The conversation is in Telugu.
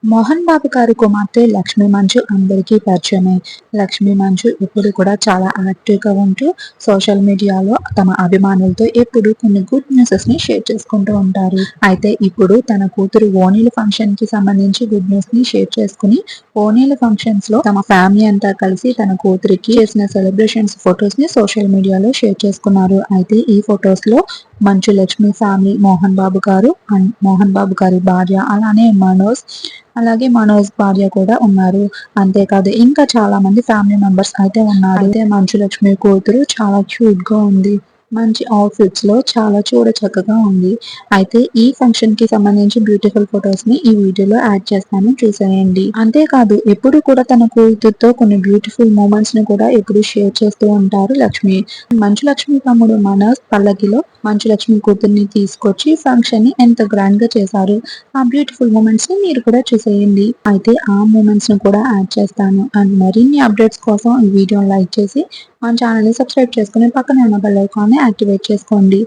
మోహన్ బాబు గారి కుమార్తె లక్ష్మీ మంచు అందరికీ పరిచయమే. లక్ష్మీ మంచు ఎప్పుడు కూడా చాలా యాక్టివ్‌గా ఉంటూ సోషల్ మీడియాలో తమ అభిమానులతో ఎప్పుడు కొన్ని గుడ్ న్యూసెస్‌ని షేర్ చేసుకుంటూ ఉంటారు. అయితే ఇప్పుడు తన కూతురు ఓణీల ఫంక్షన్‌కి సంబంధించి గుడ్ న్యూస్‌ని షేర్ చేసుకుని, ఓణీల ఫంక్షన్స్‌లో తమ ఫ్యామిలీ అంతా కలిసి తన కూతురికి చేసిన సెలబ్రేషన్స్ ఫోటోస్‌ని సోషల్ మీడియాలో షేర్ చేసుకున్నారు. అయితే ఈ ఫోటోస్‌లో మంచు లక్ష్మి ఫ్యామిలీ, మోహన్ బాబు గారు అండ్ మోహన్ బాబు గారి భార్య, అలాగే మనోజ్ భార్య కూడా ఉన్నారు. అంతేకాదు ఇంకా చాలా మంది ఫ్యామిలీ మెంబర్స్ అయితే ఉన్నారు. అయితే మంచు లక్ష్మి కూతురు చాలా క్యూట్‌గా ఉంది. మంచి అవుట్‌ఫిట్స్‌లో చాలా చూడచక్కగా ఉంది. అయితే ఈ ఫంక్షన్‌కి సంబంధించి బ్యూటిఫుల్ ఫోటోస్‌ని ఈ వీడియోలో యాడ్ చేస్తాను, చూసేయండి. అంతేకాదు ఎప్పుడు కూడా తన కూతురుతో కొన్ని బ్యూటిఫుల్ మూమెంట్స్‌ని కూడా ఎప్పుడు షేర్ చేస్తూ ఉంటారు లక్ష్మి. మంచు లక్ష్మి తమ్ముడు మనోజ్ పల్లకిలో మంచు లక్ష్మి కూతుర్ని తీసుకొచ్చి ఫంక్షన్‌ని ఎంత గ్రాండ్‌గా చేశారు. ఆ బ్యూటిఫుల్ మూమెంట్స్‌ని మీరు కూడా చూసేయండి. అయితే ఆ మూమెంట్స్‌ని కూడా యాడ్ చేస్తాను. అండ్ మరిన్ని అప్డేట్స్ కోసం ఈ వీడియోని లైక్ చేసి మన ఛానల్‌ని సబ్స్క్రైబ్ చేసుకొని పక్కనే ఉన్న బెల్ ఐకాన్‌ని యాక్టివేట్ చేసుకోండి.